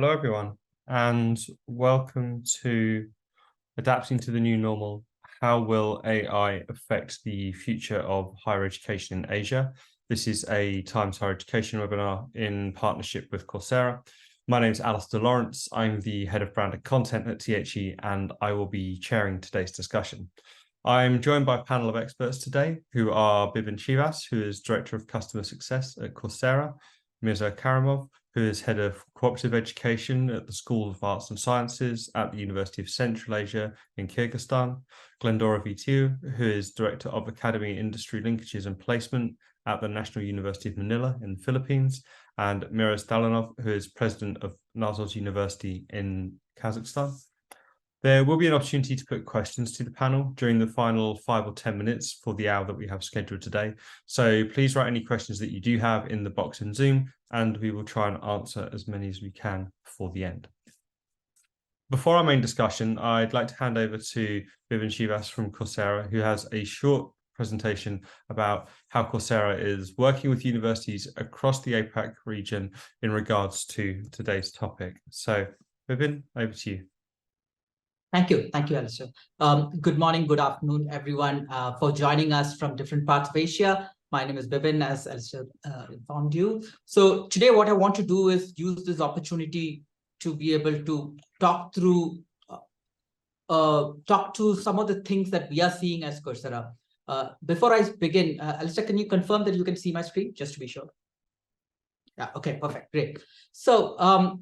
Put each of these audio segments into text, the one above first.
Hello, everyone, and welcome to Adapting to the New Normal. How will AI affect the future of higher education in Asia? This is a Times Higher Education webinar in partnership with Coursera. My name is Alistair Lawrence. I'm the head of brand and content at THE, and I will be chairing today's discussion. I'm joined by a panel of experts today who are Bipin Shivas, who is Director of Customer Success at Coursera, Mirza Karimov, who is Head of Cooperative Education at the School of Arts and Sciences at the University of Central Asia in Kyrgyzstan, Glendora Vitiu, who is Director of Academy Industry Linkages and Placement at the National University of Manila in the Philippines, and Miroz Dalanov, who is President of Nazos University in Kazakhstan. There will be an opportunity to put questions to the panel during the final 5 or 10 minutes for the hour that we have scheduled today. So please write any questions that you do have in the box in Zoom, and we will try and answer as many as we can for the end. Before our main discussion, I'd like to hand over to Bipin Shivas from Coursera, who has a short presentation about how Coursera is working with universities across the APAC region in regards to today's topic. So Bipin, over to you. Thank you, Alistair. Good morning, good afternoon, everyone, for joining us from different parts of Asia. My name is Bipin, as Alistair informed you. So today what I want to do is use this opportunity to be able to talk to some of the things that we are seeing as Coursera. Before I begin, Alistair, can you confirm that you can see my screen, just to be sure? Yeah, okay, perfect, great. So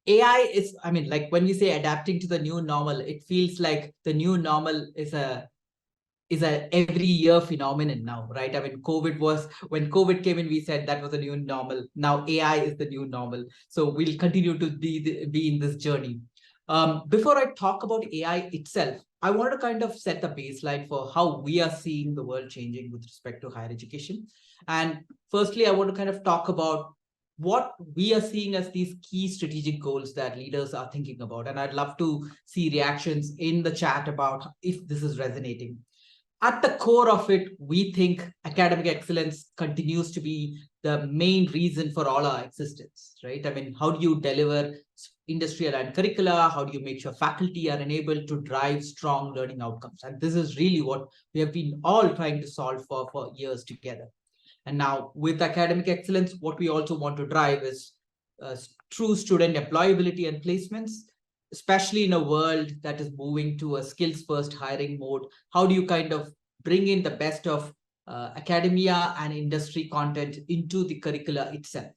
AI is, like when we say adapting to the new normal, it feels like the new normal is a every year phenomenon now, right? When COVID came in, we said that was a new normal. Now AI is the new normal. So we'll continue to be in this journey. Before I talk about AI itself, I want to kind of set the baseline for how we are seeing the world changing with respect to higher education. And firstly, I want to kind of talk about what we are seeing as these key strategic goals that leaders are thinking about. And I'd love to see reactions in the chat about if this is resonating. At the core of it, we think academic excellence continues to be the main reason for all our existence, right? How do you deliver industry-aligned curricula? How do you make sure faculty are enabled to drive strong learning outcomes? And this is really what we have been all trying to solve for years together. And now with academic excellence, what we also want to drive is true student employability and placements, especially in a world that is moving to a skills-first hiring mode. How do you kind of bring in the best of academia and industry content into the curricula itself?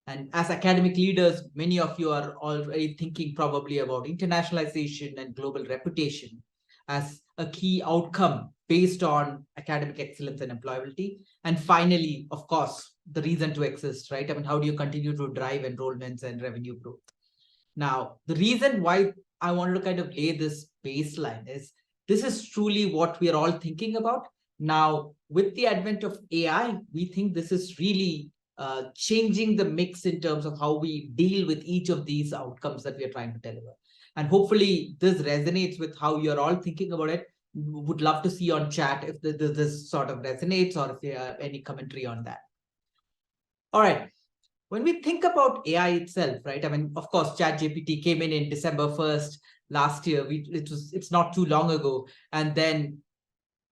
And as academic leaders, many of you are already thinking probably about internationalization and global reputation as a key outcome based on academic excellence and employability. And finally, of course, the reason to exist, right? How do you continue to drive enrollments and revenue growth? Now, the reason why I wanted to kind of lay this baseline is this is truly what we are all thinking about. Now, with the advent of AI, we think this is really changing the mix in terms of how we deal with each of these outcomes that we are trying to deliver. And hopefully this resonates with how you're all thinking about it. Would love to see on chat if this sort of resonates or if you have any commentary on that. All right. When we think about AI itself, right? Of course, ChatGPT came in December 1st last year. It's not too long ago. And then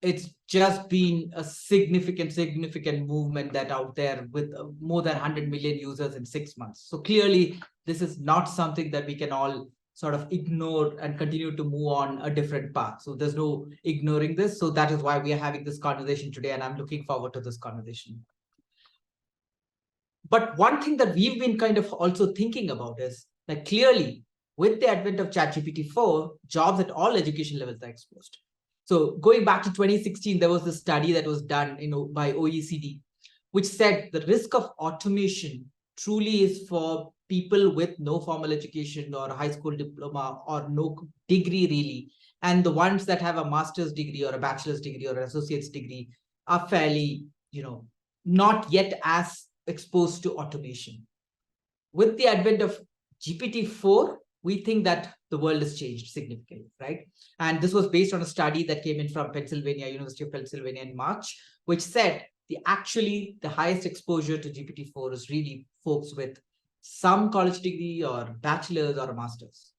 it's just been a significant movement that out there with more than 100 million users in 6 months. So clearly, this is not something that we can all sort of ignore and continue to move on a different path. So there's no ignoring this. So that is why we are having this conversation today. And I'm looking forward to this conversation. But one thing that we've been kind of also thinking about is that clearly with the advent of ChatGPT 4, jobs at all education levels are exposed. So going back to 2016, there was this study that was done by OECD, which said the risk of automation truly is for people with no formal education or high school diploma or no degree really. And the ones that have a master's degree or a bachelor's degree or an associate's degree are fairly, not yet as exposed to automation. With the advent of GPT-4, we think that the world has changed significantly, right? And this was based on a study that came in from University of Pennsylvania in March, which said the highest exposure to GPT-4 is really folks with some college degree or bachelor's or a master's.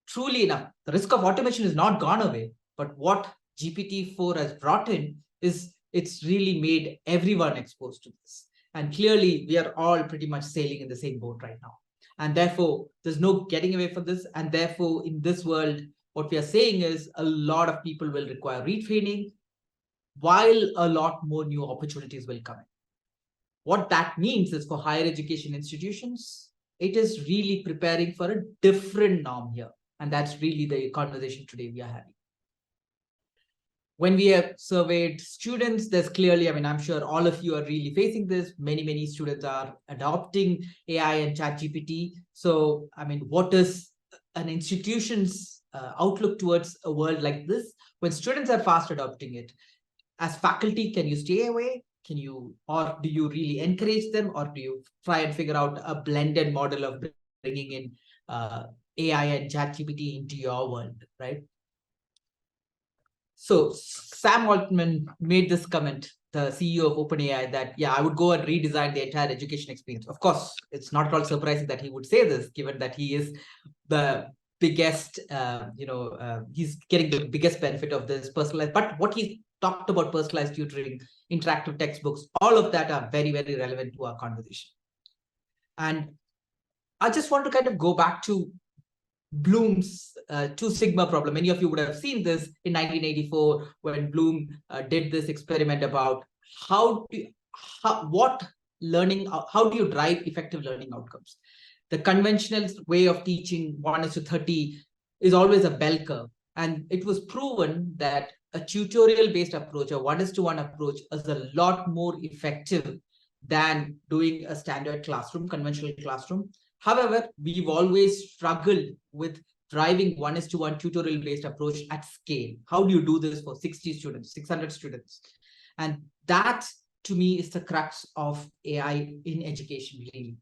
Truly enough, the risk of automation is not gone away, but what GPT-4 has brought in is it's really made everyone exposed to this. And clearly, we are all pretty much sailing in the same boat right now. And therefore, there's no getting away from this. And therefore, in this world, what we are saying is a lot of people will require retraining, while a lot more new opportunities will come in. What that means is for higher education institutions, it is really preparing for a different norm here. And that's really the conversation today we are having. When we have surveyed students, there's clearly, I'm sure all of you are really facing this. Many students are adopting AI and ChatGPT. So, what is an institution's outlook towards a world like this? When students are fast adopting it, as faculty, can you stay away? Or do you really encourage them? Or do you try and figure out a blended model of bringing in AI and ChatGPT into your world, right? So Sam Altman made this comment, the CEO of OpenAI, that, yeah, I would go and redesign the entire education experience. Of course, it's not at all surprising that he would say this, given that he is the biggest, he's getting the biggest benefit of this personalized. But what he talked about, personalized tutoring, interactive textbooks, all of that are very, very relevant to our conversation. And I just want to kind of go back to Bloom's two sigma problem. Many of you would have seen this in 1984 when Bloom did this experiment about how do you drive effective learning outcomes. The conventional way of teaching 1:30 is always a bell curve. And it was proven that a tutorial-based approach, a 1:1 approach, is a lot more effective than doing a standard classroom, conventional classroom. However, we've always struggled with driving 1:1 tutorial-based approach at scale. How do you do this for 60 students, 600 students? And that, to me, is the crux of AI in education, really.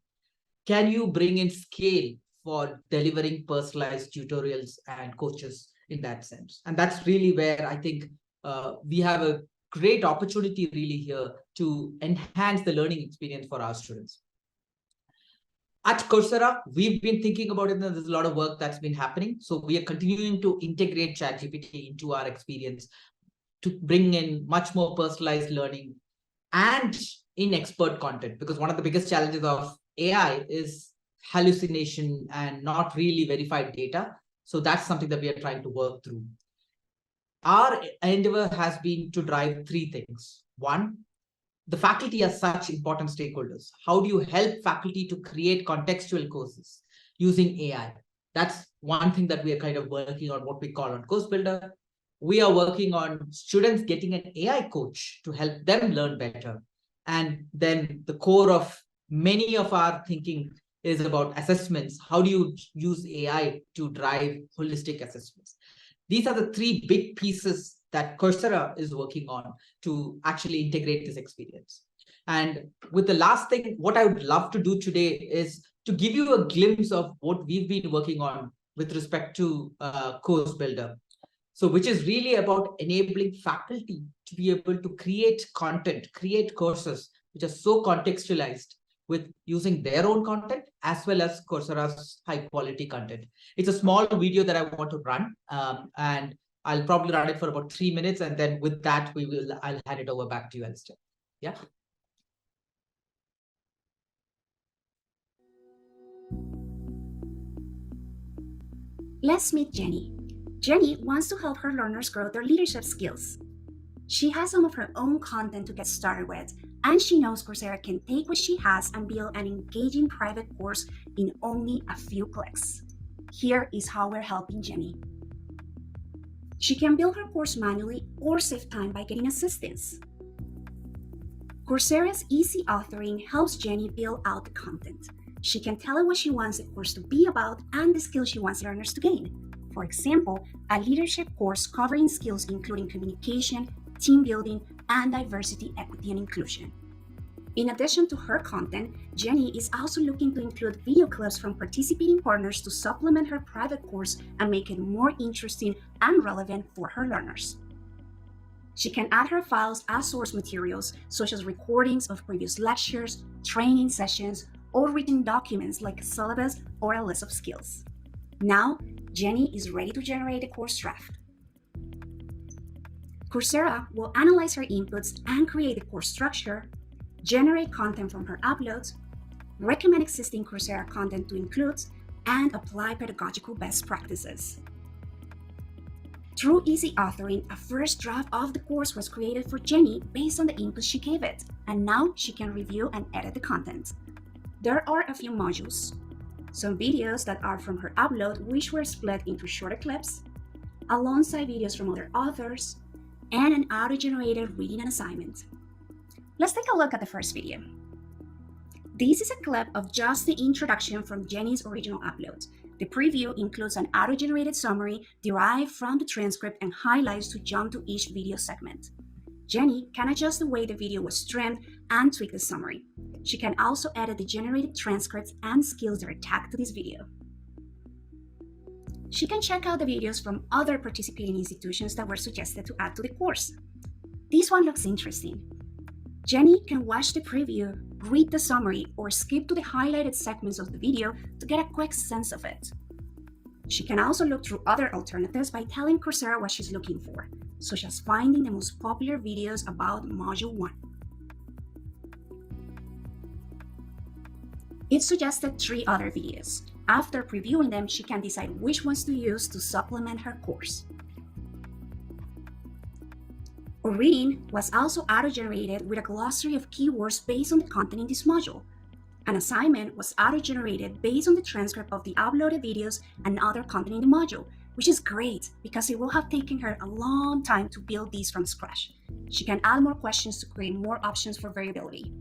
Can you bring in scale for delivering personalized tutorials and coaches in that sense? And that's really where I think we have a great opportunity really here to enhance the learning experience for our students. At Coursera, we've been thinking about it, and there's a lot of work that's been happening. So we are continuing to integrate ChatGPT into our experience to bring in much more personalized learning and in expert content, because one of the biggest challenges of AI is hallucination and not really verified data. So that's something that we are trying to work through. Our endeavor has been to drive three things. One, the faculty are such important stakeholders. How do you help faculty to create contextual courses using AI? That's one thing that we are kind of working on, what we call on Course Builder. We are working on students getting an AI coach to help them learn better. And then the core of many of our thinking is about assessments. How do you use AI to drive holistic assessments? These are the three big pieces that Coursera is working on to actually integrate this experience. And with the last thing, what I would love to do today is to give you a glimpse of what we've been working on with respect to Course Builder. So which is really about enabling faculty to be able to create content, create courses which are so contextualized with using their own content as well as Coursera's high quality content. It's a small video that I want to run, and I'll probably run it for about 3 minutes, and then with that, I'll hand it over back to you, Alistair. Yeah. Let's meet Jenny. Jenny wants to help her learners grow their leadership skills. She has some of her own content to get started with, and she knows Coursera can take what she has and build an engaging private course in only a few clicks. Here is how we're helping Jenny. She can build her course manually or save time by getting assistance. Coursera's easy authoring helps Jenny build out the content. She can tell it what she wants the course to be about and the skills she wants learners to gain. For example, a leadership course covering skills including communication, team building, and diversity, equity, and inclusion. In addition to her content, Jenny is also looking to include video clips from participating partners to supplement her private course and make it more interesting and relevant for her learners. She can add her files as source materials, such as recordings of previous lectures, training sessions, or written documents like a syllabus or a list of skills. Now, Jenny is ready to generate a course draft. Coursera will analyze her inputs and create a course structure, generate content from her uploads, recommend existing Coursera content to include, and apply pedagogical best practices. Through easy authoring, a first draft of the course was created for Jenny based on the input she gave it, and now she can review and edit the content. There are a few modules, some videos that are from her upload which were split into shorter clips, alongside videos from other authors, and an auto-generated reading and assignment. Let's take a look at the first video. This is a clip of just the introduction from Jenny's original upload. The preview includes an auto-generated summary derived from the transcript and highlights to jump to each video segment. Jenny can adjust the way the video was trimmed and tweak the summary. She can also edit the generated transcripts and skills that are tagged to this video. She can check out the videos from other participating institutions that were suggested to add to the course. This one looks interesting. Jenny can watch the preview, read the summary, or skip to the highlighted segments of the video to get a quick sense of it. She can also look through other alternatives by telling Coursera what she's looking for, such as finding the most popular videos about Module 1. It suggested 3 other videos. After previewing them, she can decide which ones to use to supplement her course. A reading was also auto-generated with a glossary of keywords based on the content in this module. An assignment was auto-generated based on the transcript of the uploaded videos and other content in the module, which is great because it will have taken her a long time to build these from scratch. She can add more questions to create more options for variability.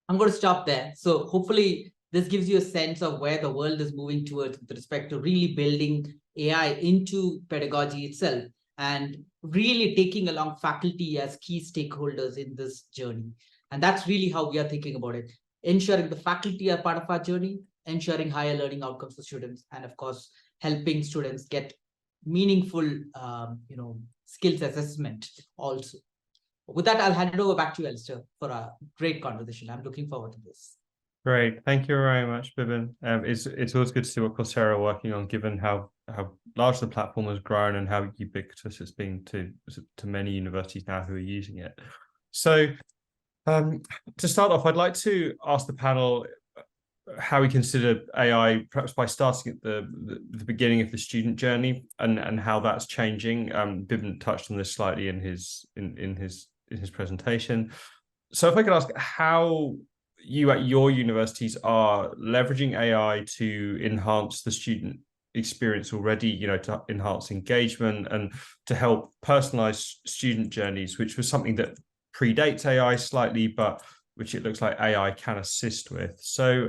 I'm going to stop there. So hopefully this gives you a sense of where the world is moving towards with respect to really building AI into pedagogy itself and really taking along faculty as key stakeholders in this journey. And that's really how we are thinking about it. Ensuring the faculty are part of our journey, ensuring higher learning outcomes for students, and of course, helping students get meaningful skills assessment also. With that, I'll hand it over back to you, Alistair, for a great conversation. I'm looking forward to this. Great, thank you very much, Bibin. It's always good to see what Coursera are working on, given how large the platform has grown and how ubiquitous it's been to many universities now who are using it. So, to start off, I'd like to ask the panel how we consider AI, perhaps by starting at the beginning of the student journey and how that's changing. Bibin touched on this slightly in his presentation. So, if I could ask how you at your universities are leveraging AI to enhance the student experience already, to enhance engagement and to help personalize student journeys, which was something that predates AI slightly, but which it looks like AI can assist with. So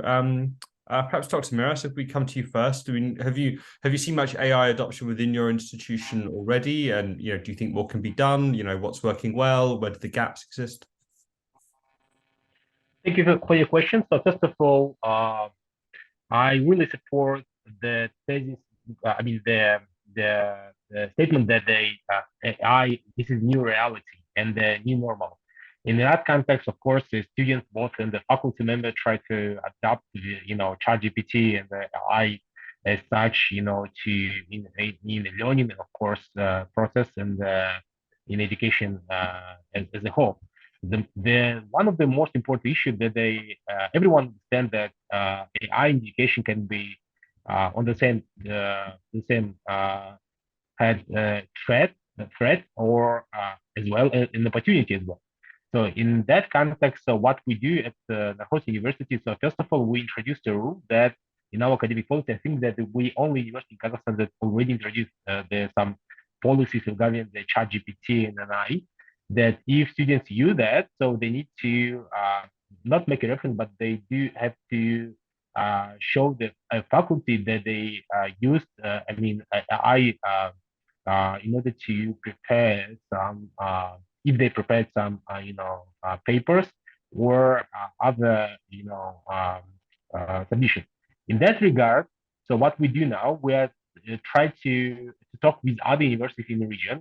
perhaps Dr. Miras, if we come to you first, have you seen much AI adoption within your institution already? And do you think more can be done? What's working well? Where do the gaps exist? Thank you for your question. So first of all, I really support the thesis. The statement that AI, this is new reality and the new normal. In that context, of course, the students, both and the faculty member, try to adapt to ChatGPT and the AI as such, to in the learning, of course, process and in education as a whole. The one of the most important issues that everyone understands that AI in education can be on the same threat or as well an opportunity as well. So in that context, what we do at the host university, so first of all, we introduced a rule that in our academic policy, I think that we only university in Kazakhstan that already introduced some policies regarding the ChatGPT and AI, that if students use that, so they need to not make a reference, but they do have to show the faculty that they used, AI in order to prepare some, if they prepared some, papers or other, submissions. In that regard, so what we do now, we are try to talk with other universities in the region,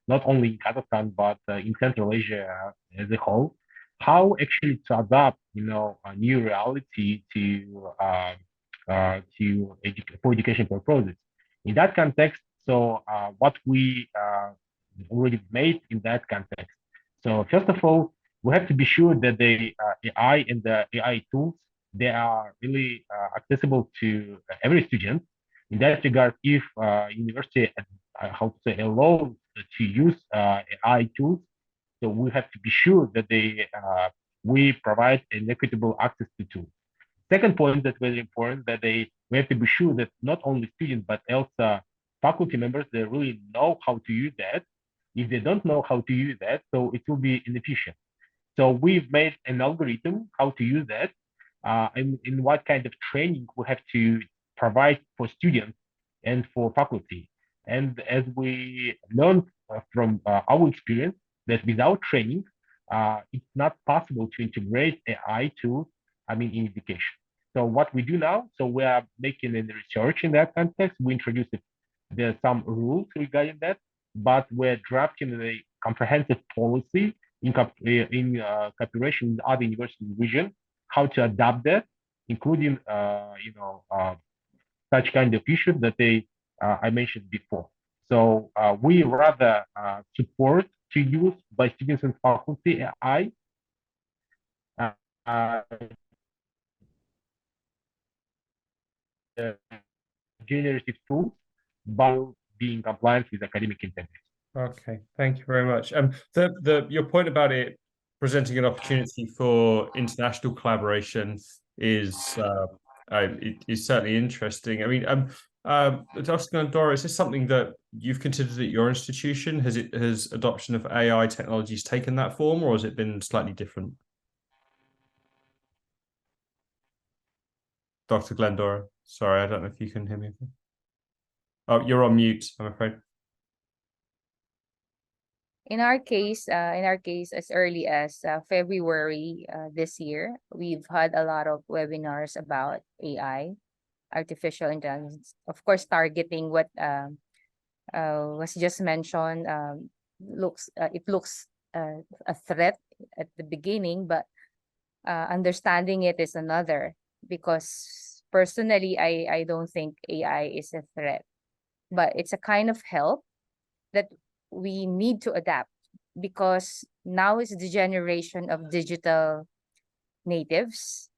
not only in Kazakhstan, but in Central Asia as a whole, how actually to adapt, a new reality for education purposes. In that context, so what we already made in that context. So first of all, we have to be sure that the AI and the AI tools, they are really accessible to every student. In that regard, if university, how to say, allows to use AI tools, so we have to be sure that we provide an equitable access to tools. Second point that's very important, that we have to be sure that not only students but also faculty members, they really know how to use that. If they don't know how to use that, so it will be inefficient. So we've made an algorithm how to use that, and in what kind of training we have to provide for students and for faculty. And as we learned from our experience, that without training, it's not possible to integrate AI tools, in education. So what we do now, so we are making a research in that context. We introduced there's some rules regarding that, but we're drafting a comprehensive policy in cooperation with other university region, how to adapt that, including such kind of issues that I mentioned before. So we rather support to use by students and faculty AI uh, generative tools, but being compliant with academic integrity. Okay, thank you very much. Your point about it presenting an opportunity for international collaboration is certainly interesting. I mean, Dr. Glandora, is this something that you've considered at your institution? Has adoption of AI technologies taken that form, or has it been slightly different? Dr. Glendora, sorry, I don't know if you can hear me. Oh, you're on mute, I'm afraid. In our case, as early as February this year, we've had a lot of webinars about AI, artificial intelligence. Of course, targeting what was just mentioned. It looks a threat at the beginning, but understanding it is another. Because personally, I don't think AI is a threat, but it's a kind of help that we need to adapt, because now is the generation of digital natives.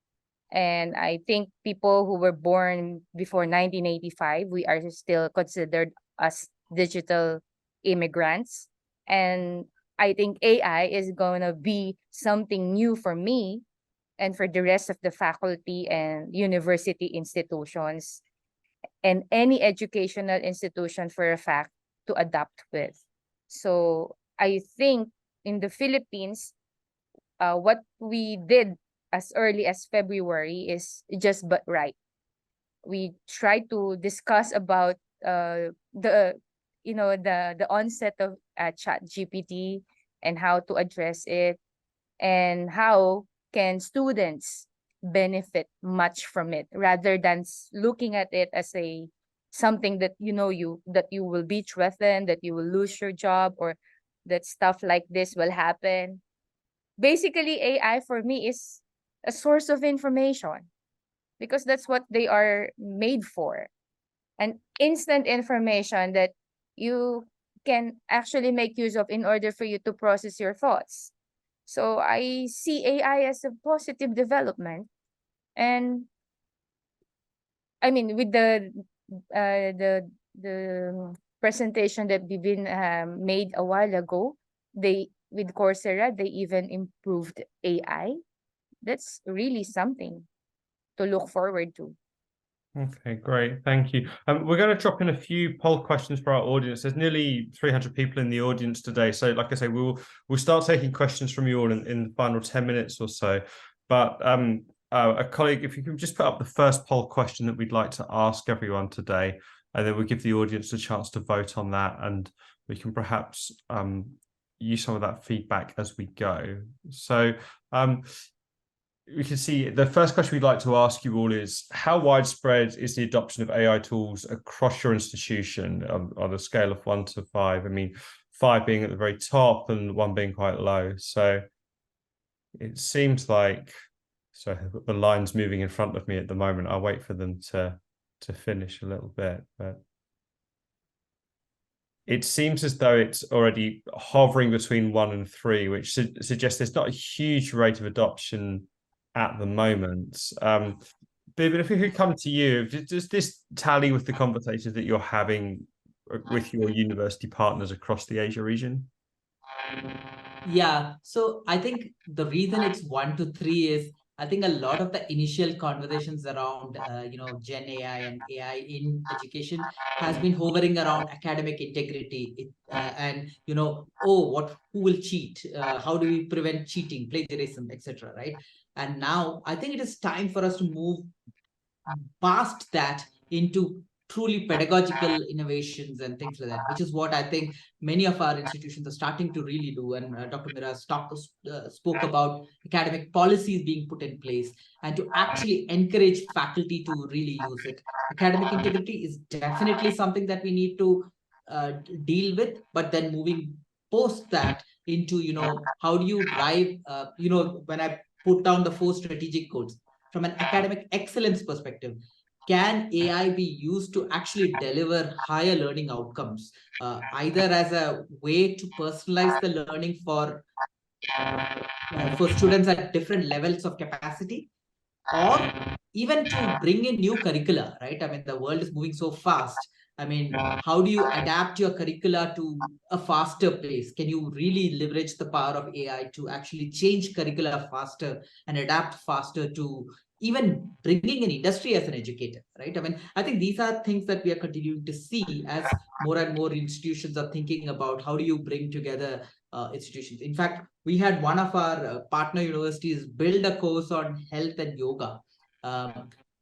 And I think people who were born before 1985, we are still considered as digital immigrants. And I think AI is going to be something new for me and for the rest of the faculty and university institutions and any educational institution, for a fact, to adapt with. So I think in the Philippines, what we did as early as February is just but right. We tried to discuss about the onset of Chat GPT and how to address it, and how can students benefit much from it, rather than looking at it as something that you will be threatened, that you will lose your job, or that stuff like this will happen. Basically, AI for me is a source of information, because that's what they are made for. And instant information that you can actually make use of in order for you to process your thoughts. So I see AI as a positive development. And I mean, with the presentation that Bibin made a while ago, with Coursera, they even improved AI. That's really something to look forward to. Okay, great. Thank you. We're going to drop in a few poll questions for our audience. There's nearly 300 people in the audience today. So like I say, we'll start taking questions from you all in the final 10 minutes or so. But a colleague, if you can just put up the first poll question that we'd like to ask everyone today, and then we'll give the audience a chance to vote on that, and we can perhaps use some of that feedback as we go. So we can see the first question we'd like to ask you all is, how widespread is the adoption of AI tools across your institution on a scale of 1 to 5? I mean, 5 being at the very top and 1 being quite low. So it seems like, so I've got the lines moving in front of me at the moment. I'll wait for them to finish a little bit, but it seems as though it's already hovering between 1 and 3, which suggests there's not a huge rate of adoption at the moment. But if we could come to you, does this tally with the conversations that you're having with your university partners across the Asia region? Yeah, so I think the reason it's 1 to 3 is I think a lot of the initial conversations around Gen AI and AI in education has been hovering around academic integrity and who will cheat, how do we prevent cheating, plagiarism, etc. Right? And now I think it is time for us to move past that into truly pedagogical innovations and things like that, which is what I think many of our institutions are starting to really do. And Dr. Mira spoke about academic policies being put in place and to actually encourage faculty to really use it. Academic integrity is definitely something that we need to deal with, but then moving post that into, how do you drive, when I put down the 4 strategic goals, from an academic excellence perspective, can AI be used to actually deliver higher learning outcomes, either as a way to personalize the learning for students at different levels of capacity, or even to bring in new curricula, right? I mean, the world is moving so fast. I mean, how do you adapt your curricula to a faster pace? Can you really leverage the power of AI to actually change curricula faster and adapt faster to even bringing an industry as an educator, right? I mean, I think these are things that we are continuing to see as more and more institutions are thinking about how do you bring together institutions. In fact, we had one of our partner universities build a course on health and yoga,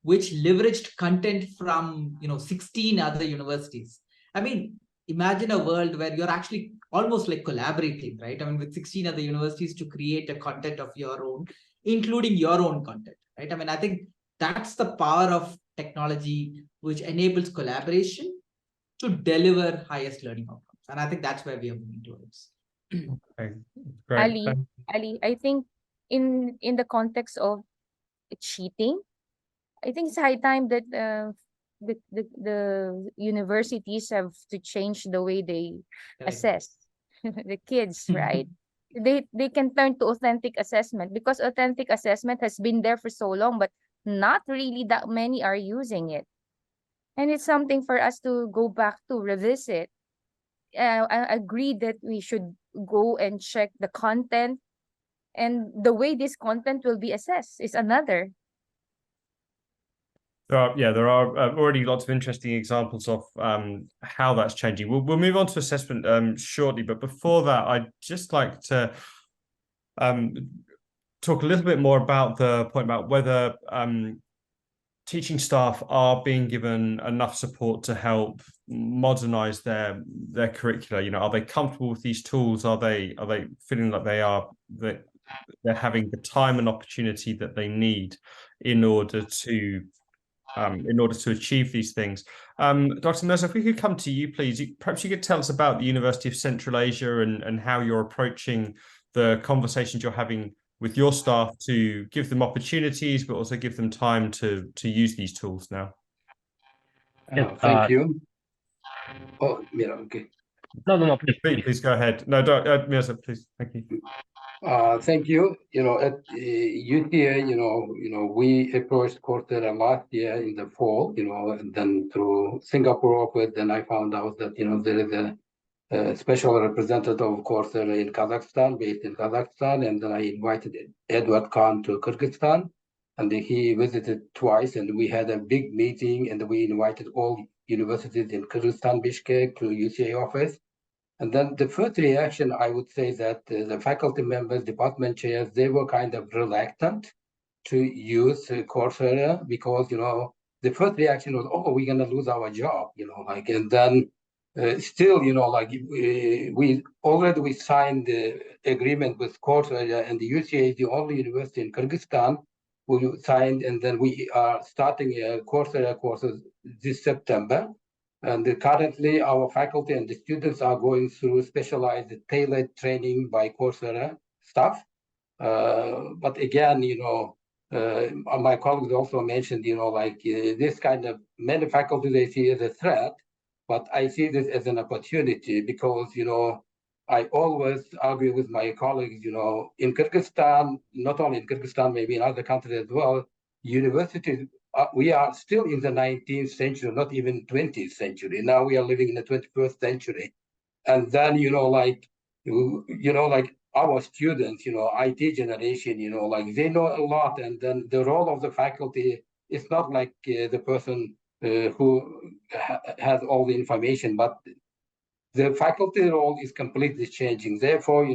which leveraged content from 16 other universities. I mean, imagine a world where you're actually almost like collaborating, right? I mean, with 16 other universities to create a content of your own, including your own content, right? I mean, I think that's the power of technology, which enables collaboration to deliver highest learning outcomes. And I think that's where we are moving towards. Okay, great. Ali, I think in the context of cheating, I think it's high time that the universities have to change the way they assess the kids, right? They can turn to authentic assessment, because authentic assessment has been there for so long, but not really that many are using it. And it's something for us to go back to revisit. I agree that we should go and check the content, and the way this content will be assessed is another. There are already lots of interesting examples of how that's changing. We'll move on to assessment shortly, but before that, I'd just like to talk a little bit more about the point about whether teaching staff are being given enough support to help modernize their curricula. Are they comfortable with these tools? Are they feeling like that they're having the time and opportunity that they need in order to achieve these things? Dr. Mirza, if we could come to you, please. Perhaps you could tell us about the University of Central Asia and how you're approaching the conversations you're having with your staff to give them opportunities, but also give them time to use these tools now. Thank you. Oh, yeah, okay. No, Please go ahead. No, Mirza, please. Thank you. Thank you. At UTA, we approached Coursera last year in the fall, and then through Singapore office, then I found out that, there is a special representative of Coursera in Kazakhstan, based in Kazakhstan, and then I invited Edward Khan to Kyrgyzstan, and he visited twice, and we had a big meeting, and we invited all universities in Kyrgyzstan, Bishkek, to UTA office. And then the first reaction, I would say that the faculty members, department chairs, they were kind of reluctant to use Coursera because, the first reaction was, oh, we're going to lose our job, and then still, we signed the agreement with Coursera, and the UCA is the only university in Kyrgyzstan who signed, and then we are starting Coursera courses this September. And currently, our faculty and the students are going through specialized tailored training by Coursera staff. But again, my colleagues also mentioned, this kind of many faculty they see as a threat, but I see this as an opportunity because, I always argue with my colleagues, in Kyrgyzstan, not only in Kyrgyzstan, maybe in other countries as well, universities, we are still in the 19th century, not even 20th century. Now we are living in the 21st century. And then, like our students, IT generation, they know a lot. And then the role of the faculty is not like the person who has all the information, but the faculty role is completely changing. Therefore,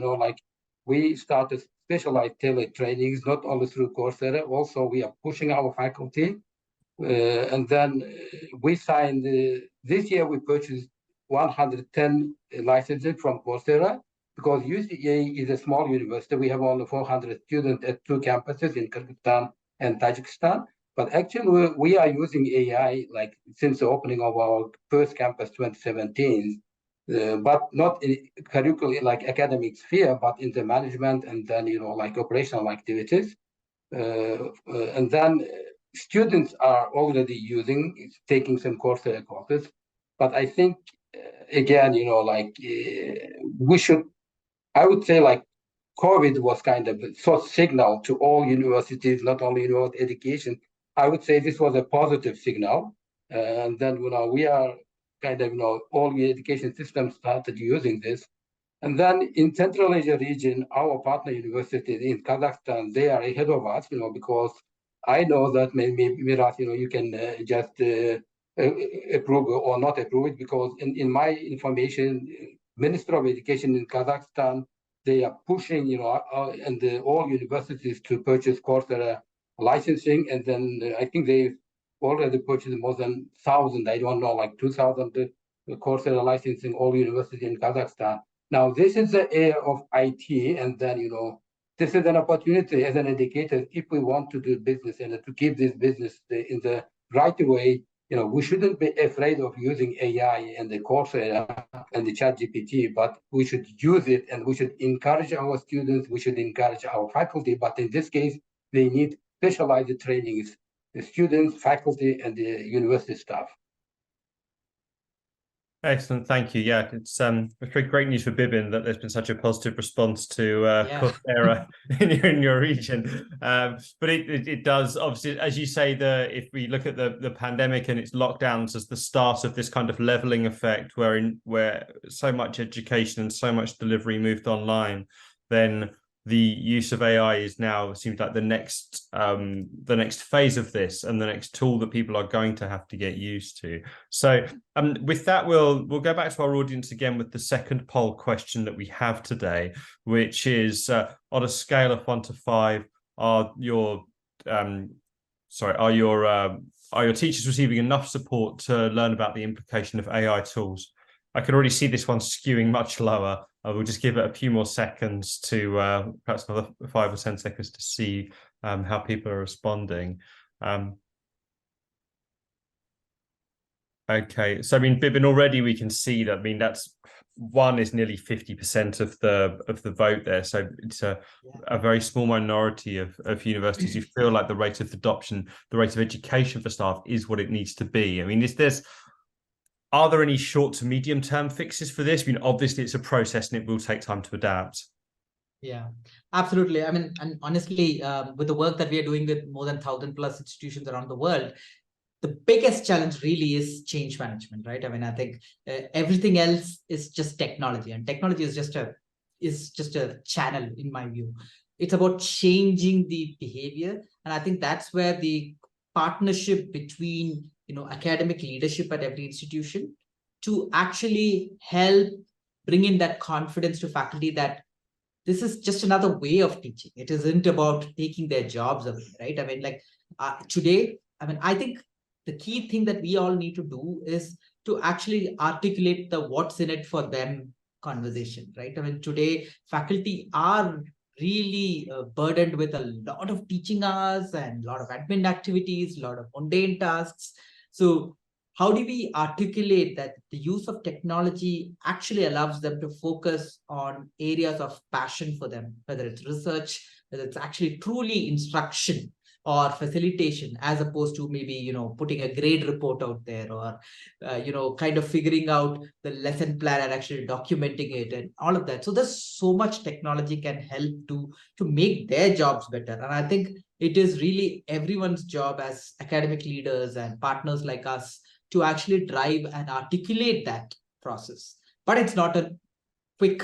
we started specialized tailored trainings, not only through Coursera, also we are pushing our faculty. And then we signed, this year we purchased 110 licenses from Coursera because UCA is a small university. We have only 400 students at 2 campuses in Kyrgyzstan and Tajikistan. But actually, we are using AI like since the opening of our first campus 2017, but not in curricular like academic sphere, but in the management and then like operational activities. And then students are already taking some Coursera courses. But I think again, we should. I would say like COVID was kind of a sort of signal to all universities, not only university education. I would say this was a positive signal, and then we are kind of all the education systems started using this. And then in Central Asia region, our partner universities in Kazakhstan, they are ahead of us, because I know that maybe Miras, you can just approve or not approve it, because in my information, Minister of Education in Kazakhstan, they are pushing, and all universities to purchase Coursera licensing, and then I think they've already purchased more than 1,000, I don't know, like 2,000 Coursera licensing all universities in Kazakhstan. Now, this is the era of IT, and then, this is an opportunity as an educator, if we want to do business and to keep this business in the right way, we shouldn't be afraid of using AI and the Coursera and the ChatGPT, but we should use it and we should encourage our students, we should encourage our faculty, but in this case, they need specialized trainings, the students, faculty, and the university staff. Excellent, thank you. Yeah, it's great news for Bibin that there's been such a positive response to Coursera in your region. But it does obviously, as you say, if we look at the pandemic and its lockdowns as the start of this kind of leveling effect, where so much education and so much delivery moved online, then the use of AI is now seems like the next phase of this and the next tool that people are going to have to get used to. So with that, we'll go back to our audience again with the second poll question that we have today, which is on a scale of 1 to 5, are your teachers receiving enough support to learn about the implication of AI tools? I can already see this one skewing much lower. I will just give it a few more seconds to perhaps another 5 or 10 seconds to see how people are responding. Okay, so I mean, Bibin, already we can see that. I mean, that's 1 is nearly 50% of the vote there. So it's a very small minority of universities who feel like the rate of adoption, the rate of education for staff is what it needs to be. I mean, are there any short to medium term fixes for this? I mean, obviously it's a process and it will take time to adapt. Yeah, absolutely. I mean, and honestly, with the work that we are doing with more than 1,000+ institutions around the world, the biggest challenge really is change management, right? I mean, I think everything else is just technology, and technology is just a channel in my view. It's about changing the behavior, and I think that's where the partnership between academic leadership at every institution to actually help bring in that confidence to faculty that this is just another way of teaching. It isn't about taking their jobs away, right? I mean, like today, I mean, I think the key thing that we all need to do is to actually articulate the what's in it for them conversation, right? I mean, today faculty are really burdened with a lot of teaching hours and a lot of admin activities, a lot of mundane tasks. So how do we articulate that the use of technology actually allows them to focus on areas of passion for them, whether it's research, whether it's actually truly instruction or facilitation, as opposed to maybe, putting a grade report out there, or kind of figuring out the lesson plan and actually documenting it and all of that. So there's so much technology can help to make their jobs better. And I think it is really everyone's job as academic leaders and partners like us to actually drive and articulate that process. But it's not a quick,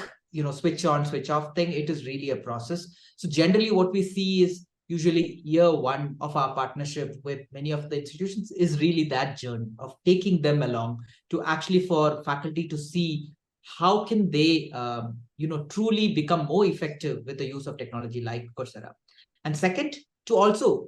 switch on, switch off thing. It is really a process. So generally what we see is usually year one of our partnership with many of the institutions is really that journey of taking them along to actually for faculty to see how can they, truly become more effective with the use of technology like Coursera. And second, to also,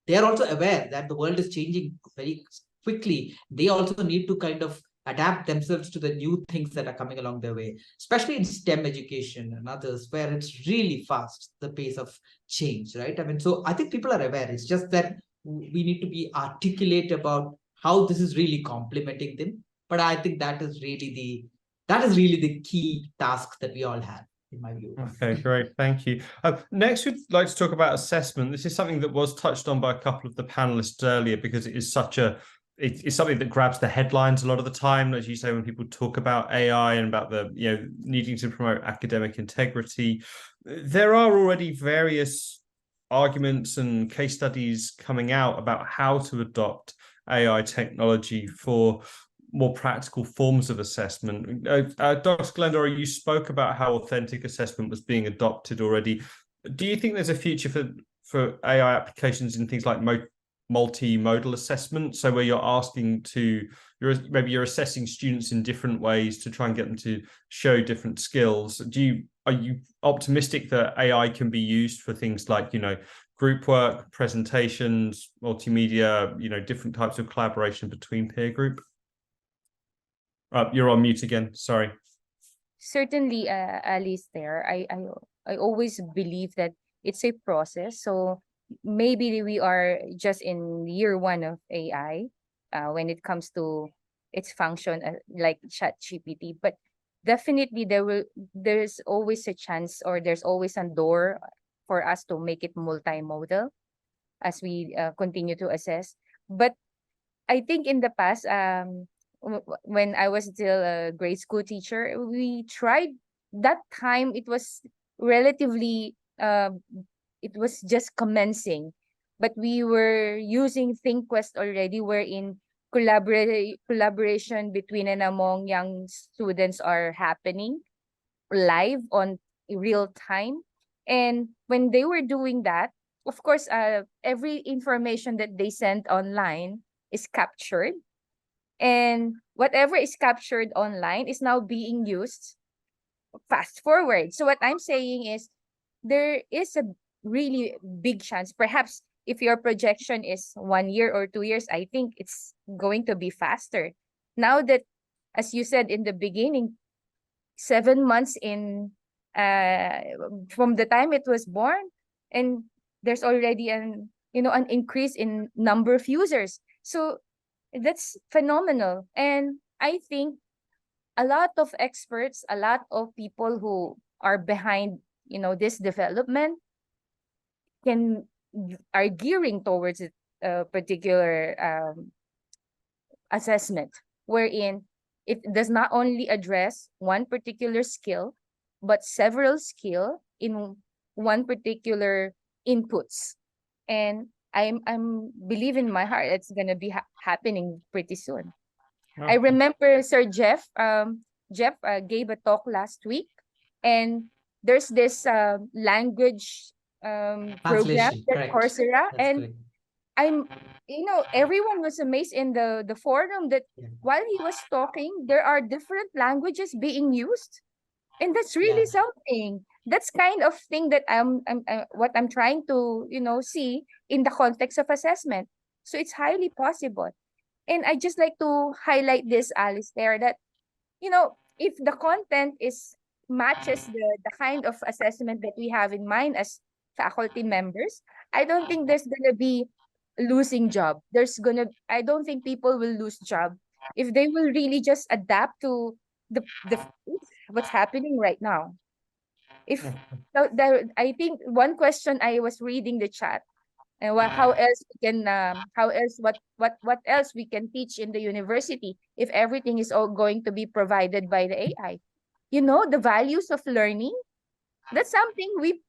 they are also aware that the world is changing very quickly. They also need to kind of adapt themselves to the new things that are coming along their way, especially in STEM education and others, where it's really fast, the pace of change, right? I mean, so I think people are aware. It's just that we need to be articulate about how this is really complementing them. But I think that is really the key task that we all have, in my view. Okay, great. Thank you. Next, we'd like to talk about assessment. This is something that was touched on by a couple of the panelists earlier because it is it's something that grabs the headlines a lot of the time, as you say, when people talk about AI and about the needing to promote academic integrity. There are already various arguments and case studies coming out about how to adopt AI technology for more practical forms of assessment. Dr. Glendora, you spoke about how authentic assessment was being adopted already. Do you think there's a future for AI applications in things like multimodal assessment? So where you're assessing students in different ways to try and get them to show different skills. Are you optimistic that AI can be used for things like, group work, presentations, multimedia, different types of collaboration between peer group? You're on mute again. Sorry. Certainly, Alice, there. I always believe that it's a process. So maybe we are just in year one of AI when it comes to its function, like ChatGPT. But definitely there's always a chance, or there's always a door for us to make it multimodal as we continue to assess. But I think in the past, when I was still a grade school teacher, we tried that time. It was relatively, it was just commencing, but we were using ThinkQuest already, wherein collaboration between and among young students are happening live on real time. And when they were doing that, of course, every information that they sent online is captured, and whatever is captured online is now being used fast forward. So what I'm saying is there is a really big chance, perhaps if your projection is 1 year or 2 years, I think it's going to be faster. Now that, as you said in the beginning, 7 months in from the time it was born, and there's already an increase in number of users. So that's phenomenal. And I think a lot of experts, a lot of people who are behind, this development are gearing towards a particular assessment, wherein it does not only address one particular skill, but several skill in one particular inputs. And I'm believe in my heart it's gonna be happening pretty soon. I remember Sir Jeff. Jeff gave a talk last week, and there's this language program that Coursera, and I'm everyone was amazed in the forum that while he was talking, there are different languages being used, and that's really something. That's kind of thing that what I'm trying to see in the context of assessment. So it's highly possible. And I just like to highlight this, Alistair, that if the content matches the kind of assessment that we have in mind as faculty members, I don't think there's gonna be losing job. I don't think people will lose job if they will really just adapt to the what's happening right now. If so there, I think one question I was reading the chat, and how else we can how else what else we can teach in the university if everything is all going to be provided by the AI. You know, the values of learning, that's something we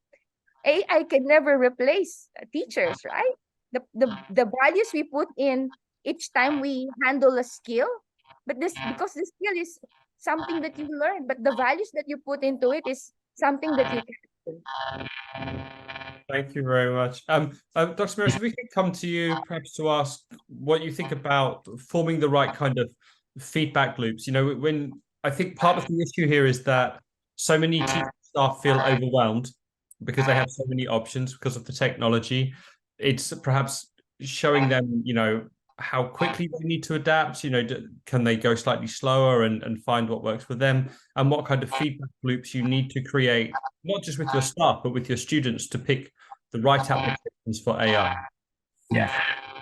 AI can never replace teachers, right? The values we put in each time we handle a skill, but this because the skill is something that you learn, but the values that you put into it is something that you can. Thank you very much. Dr. Mears, if we could come to you perhaps to ask what you think about forming the right kind of feedback loops. You know, when I think part of the issue here is that so many teaching staff feel overwhelmed because they have so many options because of the technology. It's perhaps showing them, you know, how quickly they need to adapt. You know, can they go slightly slower and find what works for them, and what kind of feedback loops you need to create, not just with your staff, but with your students to pick the right applications for AI. Yeah,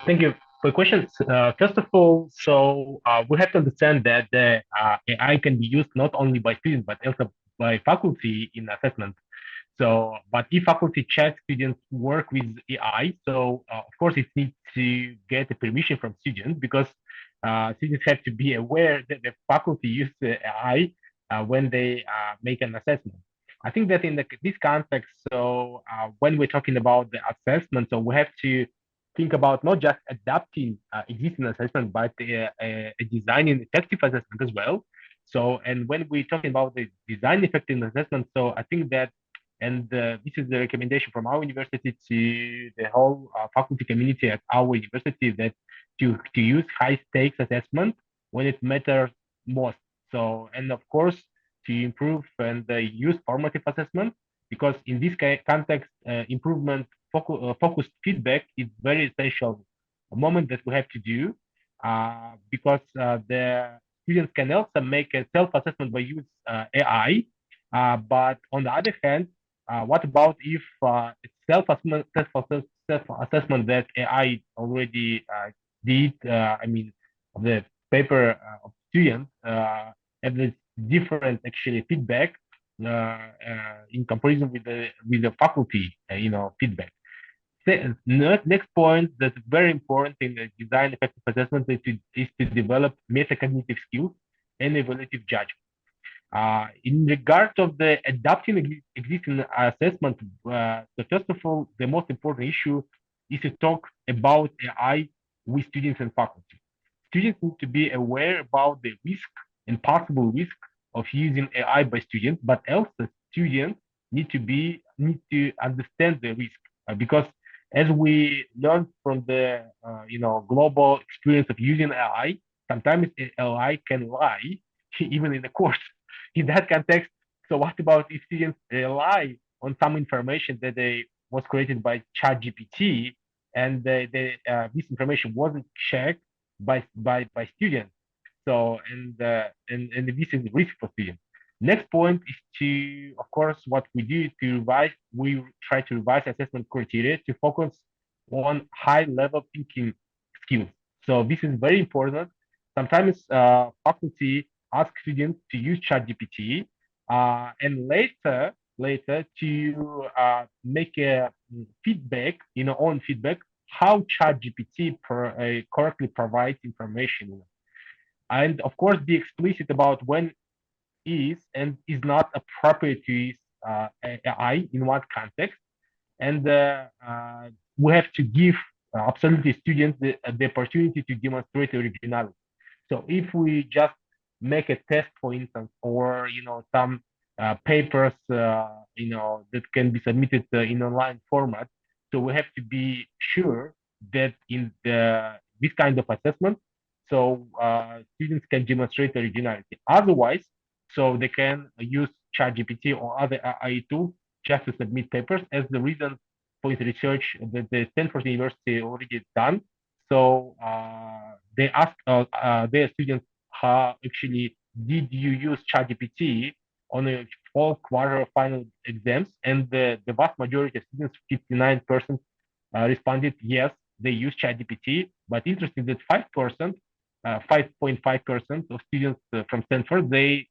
thank you for the questions. First of all, so we have to understand that the AI can be used not only by students but also by faculty in assessment. So, but if faculty check students work with AI, so of course it needs to get the permission from students, because students have to be aware that the faculty use the AI when they make an assessment. I think that in this context, so when we're talking about the assessment, so we have to think about not just adapting existing assessment, but designing effective assessment as well. So, and when we're talking about the design effective assessment, so I think that, and this is the recommendation from our university to the whole faculty community at our university, that to use high stakes assessment when it matters most. So, and of course, to improve and use formative assessment, because in this context, improvement focused feedback is very essential, a moment that we have to do, because the students can also make a self-assessment by use AI. But on the other hand, what about if it's self-assessment that AI already did? I mean, the paper of students have this different actually feedback in comparison with the faculty, feedback. Next point that's very important in the design effective assessment is to develop metacognitive skills and evaluative judgment. In regards of the adapting existing assessment, so first of all, the most important issue is to talk about AI with students and faculty. Students need to be aware about the risk and possible risk of using AI by students, but also students need to understand the risk, because as we learned from the global experience of using AI, sometimes AI can lie even in the course. In that context, so what about if students rely on some information that they was created by ChatGPT, and this information wasn't checked by students? So, and this is the risk for students. Next point is to, of course, what we do to revise. We try to revise assessment criteria to focus on high-level thinking skills. So this is very important. Sometimes faculty ask students to use ChatGPT, and later to make a feedback, own feedback, how ChatGPT correctly provides information, and of course be explicit about when is and is not appropriate to use AI in what context, and we have to give absolutely students the opportunity to demonstrate originality. So if we just make a test, for instance, or some papers, that can be submitted in online format, so we have to be sure that in this kind of assessment, so students can demonstrate originality. Otherwise, so they can use ChatGPT or other AI tools just to submit papers, as the reason for its research that the Stanford University already done. So they ask their students, how actually did you use ChatGPT on a fall quarter final exams, and the vast majority of students, 59%, responded yes, they use ChatGPT. But interesting that 5%, 5.5% of students from Stanford, they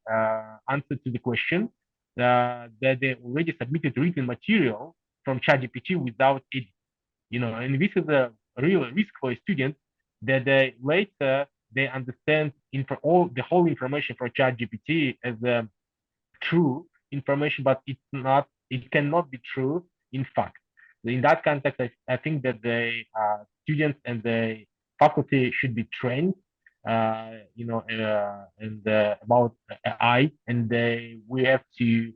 answered to the question that they already submitted written material from ChatGPT without it. And this is a real risk for a student that they later they understand all the whole information for ChatGPT as true information, but it cannot be true in fact. In that context, I think that the students and the faculty should be trained, and about AI, and we have to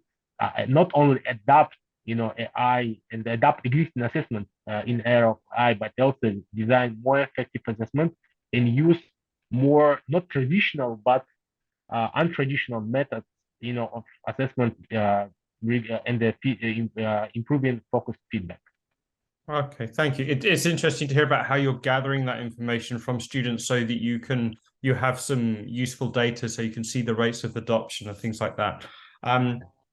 not only adapt, AI and adapt existing assessments in era of AI, but also design more effective assessments and use more not traditional but untraditional methods, of assessment and improving focused feedback. Okay, thank you. It's interesting to hear about how you're gathering that information from students so that you have some useful data so you can see the rates of adoption and things like that.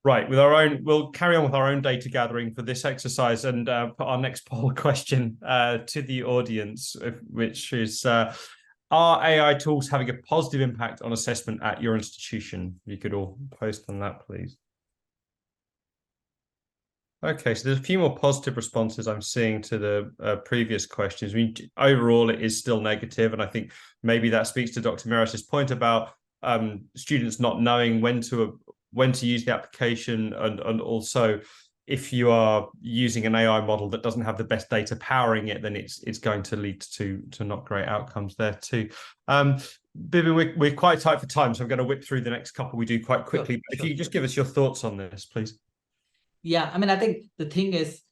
Right, we'll carry on with our own data gathering for this exercise and put our next poll question to the audience, which is, are AI tools having a positive impact on assessment at your institution? You could all post on that, please. Okay, so there's a few more positive responses I'm seeing to the previous questions. I mean, overall, it is still negative, and I think maybe that speaks to Dr. Miras's point about students not knowing when to use the application, and also if you are using an AI model that doesn't have the best data powering it, then it's going to lead to not great outcomes there too. Bibin, we're quite tight for time, so I'm going to whip through the next couple we do quite quickly. Sure, if you could just give us your thoughts on this, please. Yeah, I mean, I think the thing is,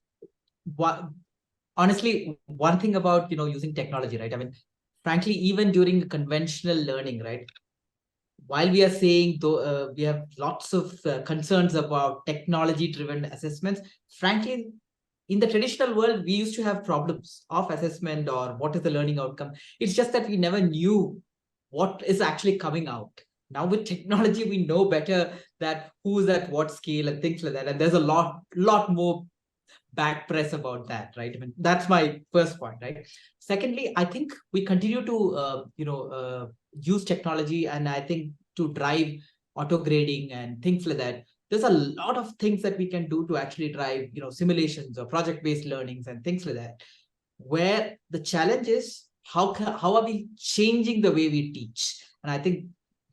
honestly, one thing about using technology, right? I mean, frankly, even during conventional learning, right? While we are saying though we have lots of concerns about technology-driven assessments, frankly, in the traditional world, we used to have problems of assessment or what is the learning outcome. It's just that we never knew what is actually coming out. Now with technology, we know better that who's at what scale and things like that. And there's a lot more back press about that, right? I mean, that's my first point, right? Secondly, I think we continue to use technology, and I think to drive auto grading and things like that. There's a lot of things that we can do to actually drive simulations or project-based learnings and things like that, where the challenge is how are we changing the way we teach. And I think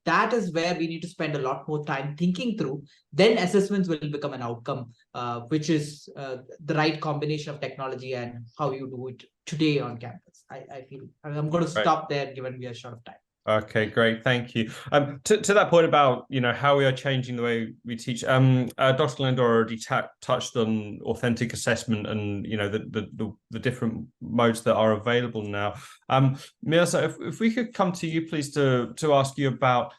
that is where we need to spend a lot more time thinking through. Then assessments will become an outcome, which is the right combination of technology and how you do it today on campus. I feel I'm going to stop there given we are short of time. Okay, great, thank you. To that point about how we are changing the way we teach, Dr. Glendor already touched on authentic assessment and the different modes that are available now. Mirza, if we could come to you, please, to ask you about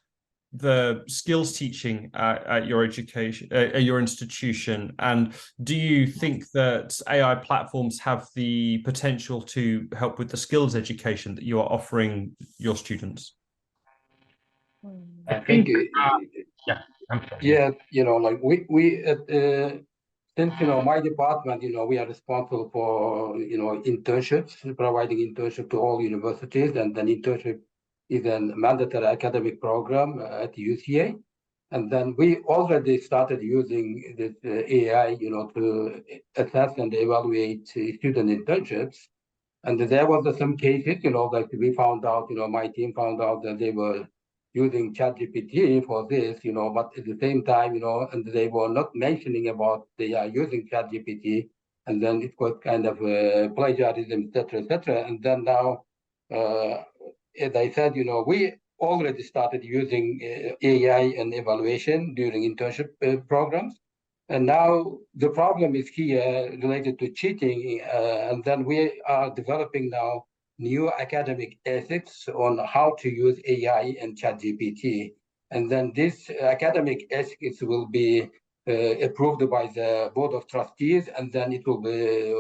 the skills teaching at your institution, and do you think that AI platforms have the potential to help with the skills education that you are offering your students? I think yeah, I'm sorry. Yeah, like we since my department, we are responsible for internships, providing internship to all universities, and then internship is a mandatory academic program at UCA. And then we already started using this AI, to assess and evaluate student internships. And there was some cases, like we found out, my team found out that they were using ChatGPT for this, but at the same time, and they were not mentioning about they are using ChatGPT, and then it was kind of plagiarism, et cetera. And then now, as I said, we already started using AI and evaluation during internship programs. And now the problem is here related to cheating. And then we are developing now new academic ethics on how to use AI and ChatGPT. And then this academic ethics will be approved by the Board of Trustees, and then it will be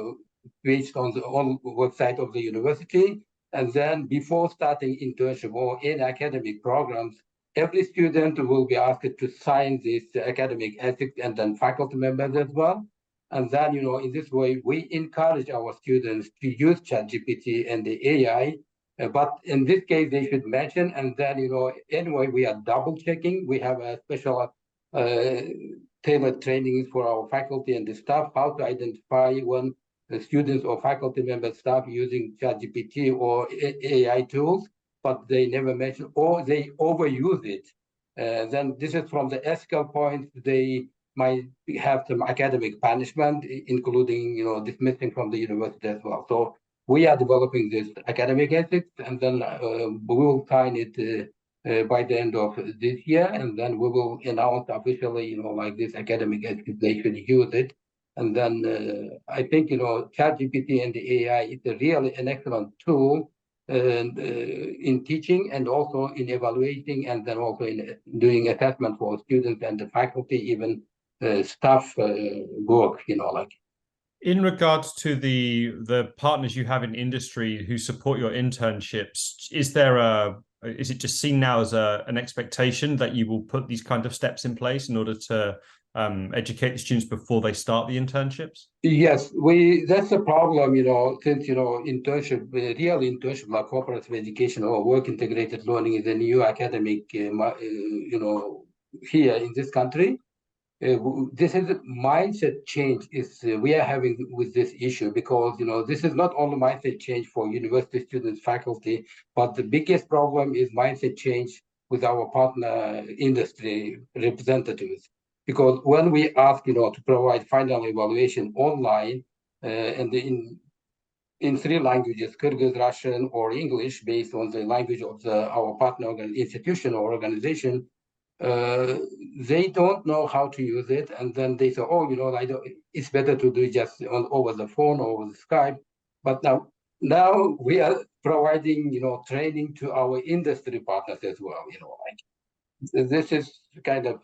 reached on the website of the university. And then before starting internship or in academic programs, every student will be asked to sign this academic ethics, and then faculty members as well. And then, in this way, we encourage our students to use ChatGPT and the AI. But in this case, they should mention, and then, anyway, we are double checking. We have a special tailored trainings for our faculty and the staff, how to identify when the students or faculty members staff using ChatGPT or AI tools, but they never mention or they overuse it. Then this is from the ethical point, they might have some academic punishment, including dismissing from the university as well. So we are developing this academic ethics, and then we will sign it by the end of this year, and then we will announce officially, like this academic ethics, they should use it. And then I think, ChatGPT and the AI is really an excellent tool in teaching and also in evaluating, and then also in doing assessment for students and the faculty, even staff work, like. In regards to the partners you have in industry who support your internships, is it just seen now as an expectation that you will put these kind of steps in place in order to educate the students before they start the internships? Yes, that's the problem, since internship, real internship like cooperative education or work integrated learning is a new academic here in this country. This is a mindset change we are having with this issue, because this is not only mindset change for university students, faculty, but the biggest problem is mindset change with our partner industry representatives. Because when we ask to provide final evaluation online and in 3 languages, Kyrgyz, Russian, or English, based on the language of our partner institution or organization, they don't know how to use it, and then they say, "Oh, it's better to do just over the phone or over the Skype." But now we are providing, training to our industry partners as well. Like this is kind of,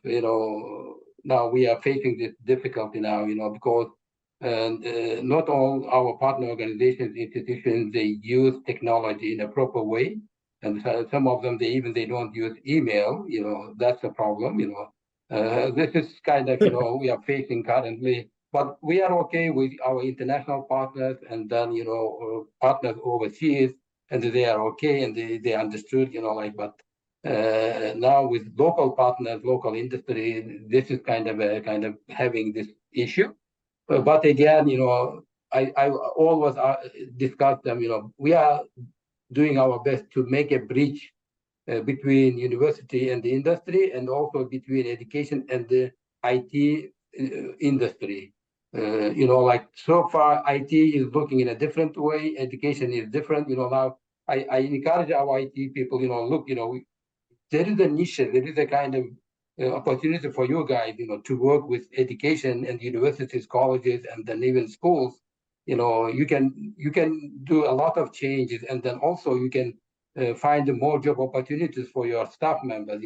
now we are facing this difficulty now, because not all our partner organizations, institutions, they use technology in a proper way. And some of them, they don't use email, that's a problem, this is kind of, we are facing currently, but we are okay with our international partners, and then, partners overseas, and they are okay, and they understood, but now with local partners, local industry, this is kind of having this issue. But again, I always discuss them, we are doing our best to make a bridge between university and the industry, and also between education and the IT industry. Like so far, IT is looking in a different way, education is different. Now I encourage our IT people, look, there is a niche, there is a kind of opportunity for you guys, to work with education and universities, colleges, and then even schools. You can do a lot of changes, and then also you can find more job opportunities for your staff members,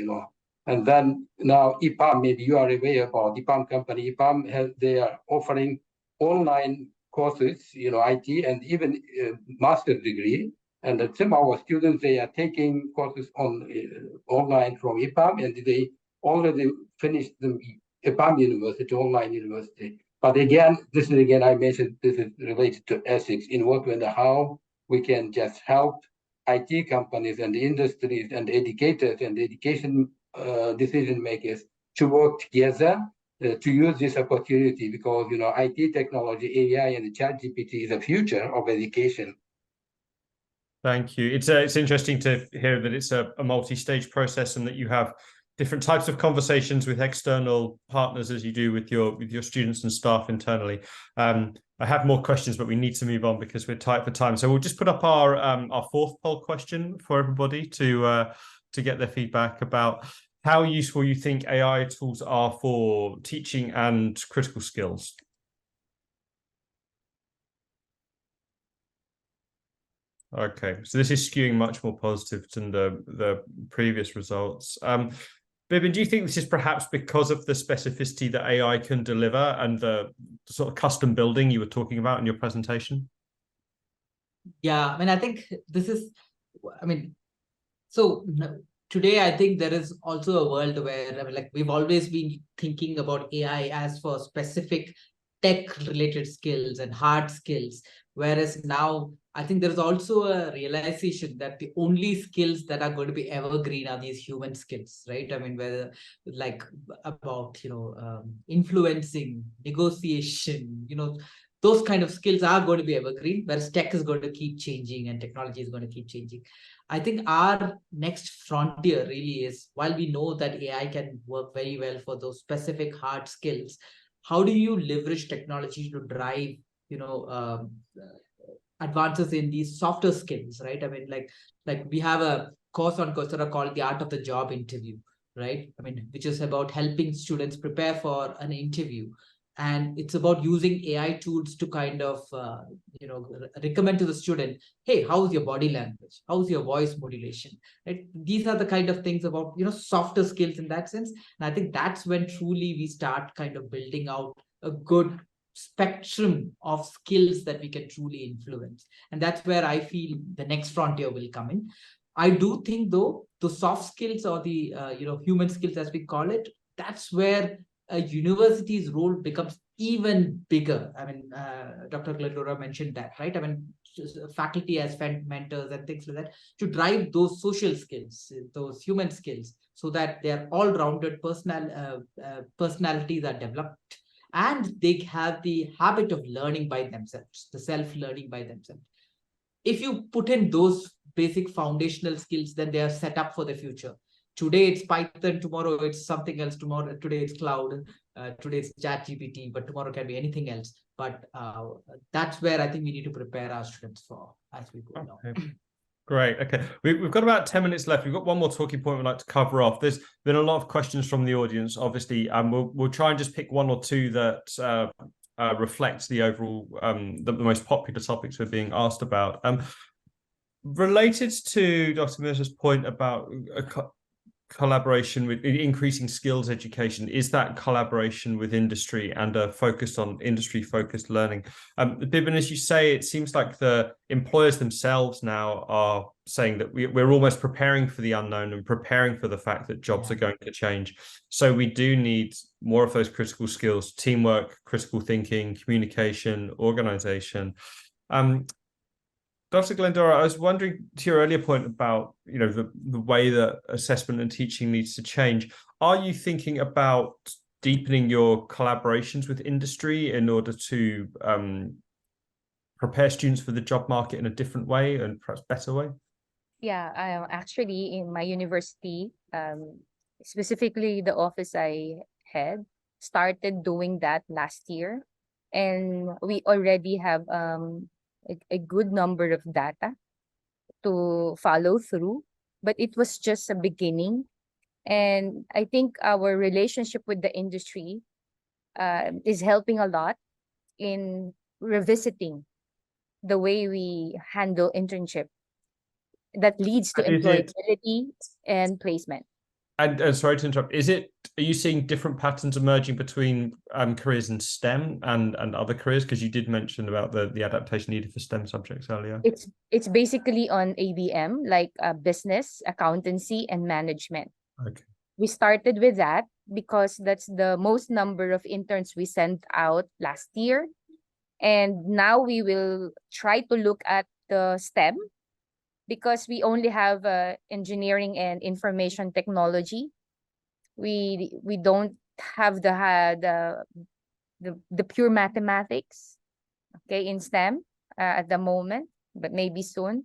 And then now EPAM, maybe you are aware about EPAM company. EPAM they are offering online courses, IT, and even master's degree. And some of our students, they are taking courses online from EPAM, and they already finished the EPAM university, online university. But again, I mentioned this is related to ethics in what and how we can just help IT companies and industries and educators and education decision makers to work together to use this opportunity, because IT technology, AI, and ChatGPT is the future of education. Thank you. It's interesting to hear that it's a multi-stage process, and that you have different types of conversations with external partners as you do with your students and staff internally. I have more questions, but we need to move on because we're tight for time. So we'll just put up our 4th poll question for everybody to get their feedback about how useful you think AI tools are for teaching and critical skills. Okay, so this is skewing much more positive than the previous results. Bibin, do you think this is perhaps because of the specificity that AI can deliver and the sort of custom building you were talking about in your presentation? Yeah, I think this is, so today I think there is also a world where, we've always been thinking about AI as for specific tech related skills and hard skills. Whereas now, I think there's also a realization that the only skills that are going to be evergreen are these human skills, right? I mean, whether like about, influencing, negotiation, those kind of skills are going to be evergreen, whereas tech is going to keep changing and technology is going to keep changing. I think our next frontier really is, while we know that AI can work very well for those specific hard skills, how do you leverage technology to drive, advances in these softer skills, right? I mean, like we have a course on Coursera called The Art of the Job Interview, right? I mean, which is about helping students prepare for an interview. And it's about using AI tools to kind of, recommend to the student, hey, how's your body language? How's your voice modulation? Right? These are the kind of things about, softer skills in that sense. And I think that's when truly we start kind of building out a good spectrum of skills that we can truly influence. And that's where I feel the next frontier will come in. I do think, though, the soft skills or the human skills, as we call it, that's where a university's role becomes even bigger. I mean, Dr. Glendora mentioned that, right? I mean, faculty as mentors and things like that to drive those social skills, those human skills, so that their all-rounded personalities are developed, and they have the habit of learning by themselves, the self-learning by themselves. If you put in those basic foundational skills, then they are set up for the future. Today it's Python, tomorrow it's something else, today it's cloud, today it's ChatGPT, but tomorrow can be anything else. But that's where I think we need to prepare our students for as we go along. Okay. Great. Okay. We've got about 10 minutes left. We've got one more talking point we'd like to cover off. There's been a lot of questions from the audience, obviously, and we'll try and just pick one or two that reflects the overall, the most popular topics we're being asked about. Related to Dr. Mirza's point about collaboration with increasing skills education, is that collaboration with industry and a focus on industry focused learning? Bibin, as you say, it seems like the employers themselves now are saying that we're almost preparing for the unknown and preparing for the fact that jobs are going to change. So we do need more of those critical skills: teamwork, critical thinking, communication, organization. Dr. Glendora, I was wondering, to your earlier point about the way that assessment and teaching needs to change, are you thinking about deepening your collaborations with industry in order to prepare students for the job market in a different way and perhaps better way? Yeah, actually in my university, specifically the office I head, started doing that last year, and we already have a good number of data to follow through, but it was just a beginning. And I think our relationship with the industry is helping a lot in revisiting the way we handle internship that leads to employability and placement. And sorry to interrupt, are you seeing different patterns emerging between careers in STEM and other careers? Because you did mention about the adaptation needed for STEM subjects earlier. It's basically on ABM, like business, accountancy, and management. Okay. We started with that because that's the most number of interns we sent out last year. And now we will try to look at the STEM, because we only have engineering and information technology. We don't have the pure mathematics, okay, in STEM at the moment, but maybe soon.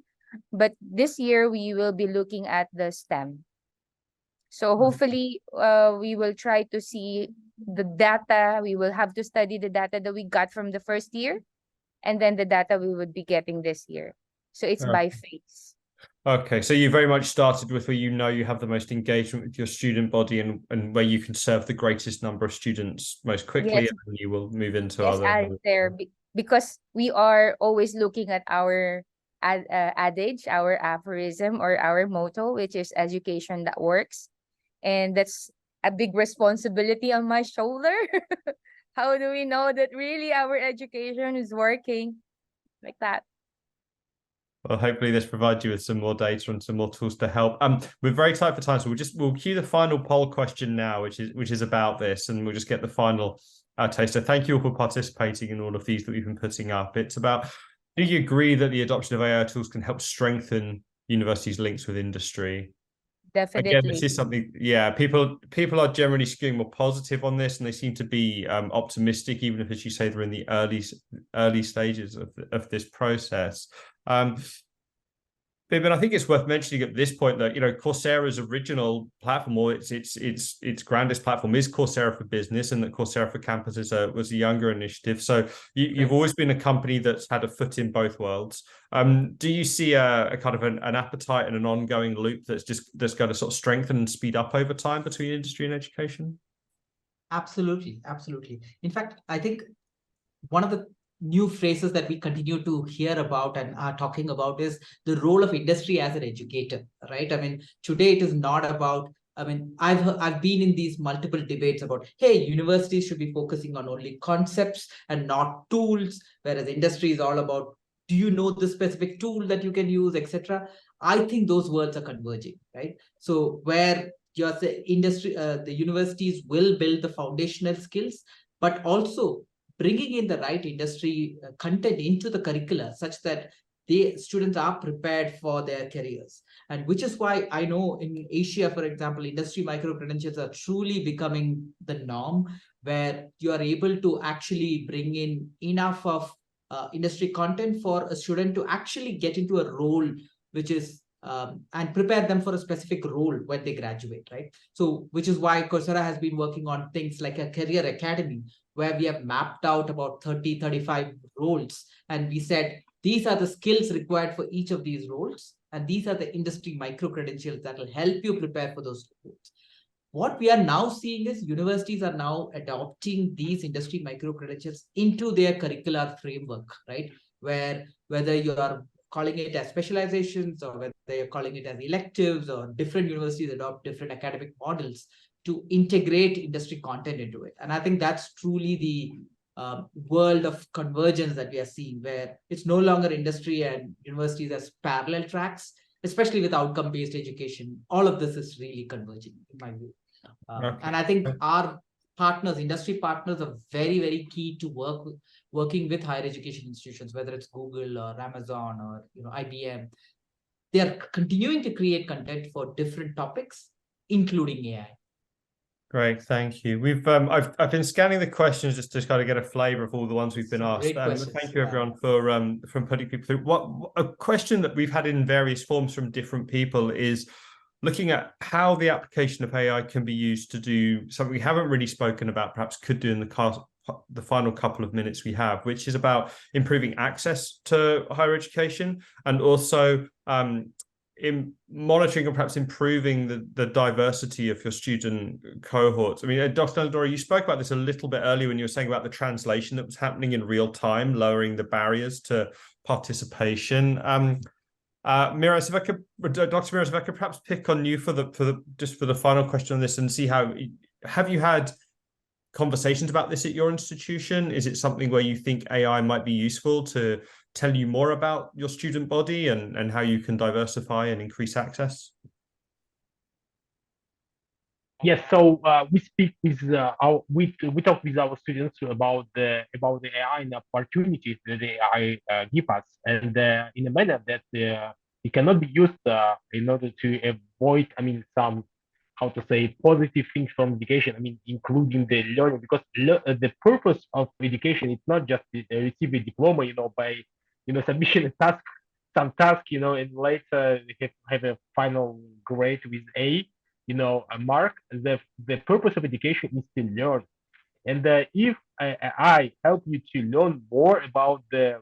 But this year we will be looking at the STEM. So hopefully we will try to see the data. We will have to study the data that we got from the first year, and then the data we would be getting this year. So it's by phase. Okay, so you very much started with where you have the most engagement with your student body and where you can serve the greatest number of students most quickly, Yes. and you will move into Yes, other. because we are always looking at our adage, our aphorism, or our motto, which is education that works. And that's a big responsibility on my shoulder. How do we know that really our education is working like that? Well, hopefully this provides you with some more data and some more tools to help. We're very tight for time, so we'll cue the final poll question now, which is about this, and we'll just get the final taste. So thank you all for participating in all of these that we've been putting up. It's about, do you agree that the adoption of AI tools can help strengthen universities' links with industry? Definitely. Again, this is something, yeah, people are generally skewing more positive on this, and they seem to be optimistic, even if, as you say, they're in the early stages of this process. But I think it's worth mentioning at this point that, Coursera's original platform, or its grandest platform, is Coursera for Business, and that Coursera for Campus was a younger initiative. So you've always been a company that's had a foot in both worlds. Do you see a kind of an appetite and an ongoing loop that's going to sort of strengthen and speed up over time between industry and education? Absolutely, absolutely. In fact, I think one of the new phrases that we continue to hear about and are talking about is the role of industry as an educator, right? I mean, today it is not about, I mean, I've been in these multiple debates about, hey, universities should be focusing on only concepts and not tools, whereas industry is all about, do you know the specific tool that you can use, etc. I think those words are converging, right? So where the industry, the universities will build the foundational skills, but also bringing in the right industry content into the curricula such that the students are prepared for their careers. And which is why I know in Asia, for example, industry micro credentials are truly becoming the norm, where you are able to actually bring in enough of industry content for a student to actually get into a role which is and prepare them for a specific role when they graduate, right? So, which is why Coursera has been working on things like a career academy, where we have mapped out about 30, 35 roles. And we said, these are the skills required for each of these roles. And these are the industry micro credentials that will help you prepare for those roles. What we are now seeing is universities are now adopting these industry micro credentials into their curricular framework, right? Where whether you are calling it as specializations or whether you're calling it as electives, or different universities adopt different academic models to integrate industry content into it. And I think that's truly the world of convergence that we are seeing, where it's no longer industry and universities as parallel tracks, especially with outcome-based education. All of this is really converging, in my view. Okay. And I think our partners, industry partners, are very, very key to working with higher education institutions, whether it's Google or Amazon or IBM. They are continuing to create content for different topics, including AI. Great, thank you. I've been scanning the questions just to kind of get a flavor of all the ones we've been asked. Great questions. Thank you, everyone, for putting people through. What a question that we've had in various forms from different people is looking at how the application of AI can be used to do something we haven't really spoken about, perhaps could do in the final couple of minutes we have, which is about improving access to higher education, and also in monitoring and perhaps improving the diversity of your student cohorts. I mean, Dr. Nandora, you spoke about this a little bit earlier when you were saying about the translation that was happening in real time, lowering the barriers to participation. Miraz, Dr. Miraz, if I could perhaps pick on you for the final question on this, and see have you had conversations about this at your institution? Is it something where you think AI might be useful to tell you more about your student body and how you can diversify and increase access? Yes, so we speak with we talk with our students about the AI and the opportunities that the AI give us, and in a manner that it cannot be used in order to avoid, I mean, some, how to say, positive things from education. I mean, including the learning, because the purpose of education is not just to receive a diploma, by submission a task, some task, and later have a final grade with A. A mark. The purpose of education is to learn, and if I help you to learn more about the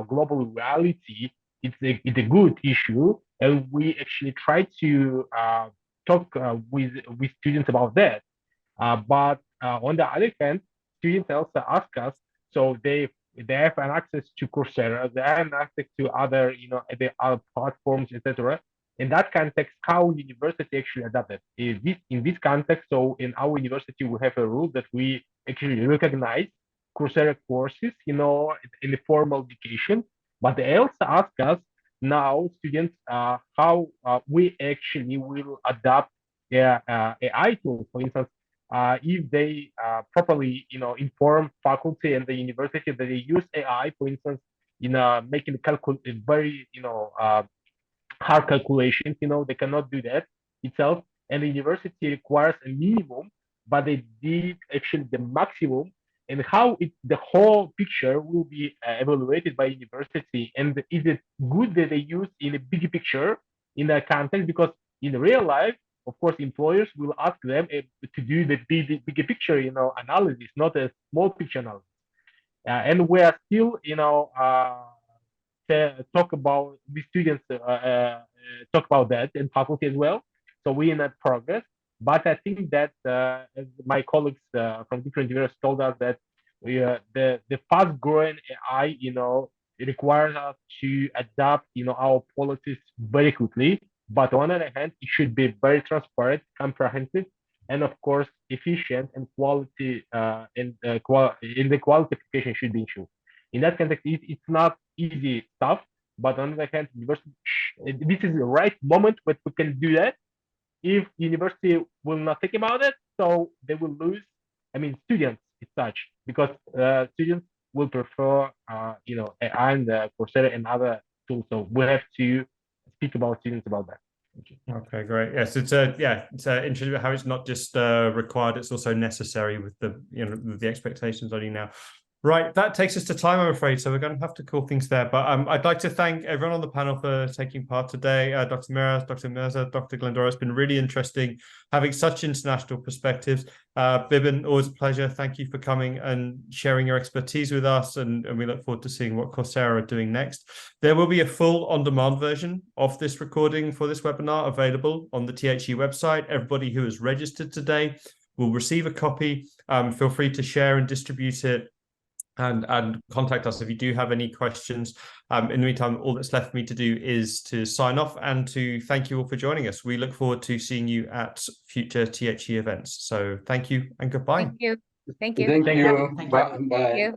global reality, it's a good issue, and we actually try to talk with students about that. But on the other hand, students also ask us, so they have an access to Coursera, they have an access to other the other platforms, etc. In that context, how university actually adapted in this context. So in our university, we have a rule that we actually recognize Coursera courses, in the formal education, but they also ask us now students how we actually will adapt AI tools. For instance, if they properly, inform faculty and the university that they use AI, for instance, in making very, hard calculations, they cannot do that itself. And the university requires a minimum, but they did actually the maximum. And how the whole picture will be evaluated by university. And is it good that they use in a big picture in that context? Because in real life, of course, employers will ask them to do the bigger picture, analysis, not a small picture analysis. And we are still, talk about the students talk about that in faculty as well. So we're in that progress. But I think that as my colleagues from different universities told us that the fast growing AI, it requires us to adapt, our policies very quickly. But on the other hand, it should be very transparent, comprehensive, and of course efficient and quality. In the quality application should be ensured. In that context, it's not easy stuff, but on the other hand, university, this is the right moment where we can do that. If university will not think about it, so they will lose. I mean, students as such, because students will prefer, AI and Coursera and other tools. So we have to speak about students about that. Okay, great. Yes, it's interesting how it's not just required; it's also necessary with the expectations on you now. Right, that takes us to time, I'm afraid. So we're going to have to call things there. But I'd like to thank everyone on the panel for taking part today. Dr. Miraz, Dr. Mirza, Dr. Glendora. It's been really interesting having such international perspectives. Bibin, always a pleasure. Thank you for coming and sharing your expertise with us. And we look forward to seeing what Coursera are doing next. There will be a full on-demand version of this recording for this webinar available on the THE website. Everybody who has registered today will receive a copy. Feel free to share and distribute it. And contact us if you do have any questions. In the meantime, all that's left for me to do is to sign off and to thank you all for joining us. We look forward to seeing you at future THE events. So thank you and goodbye. Thank you. Thank you. Thank you. Thank you. Bye. Thank you.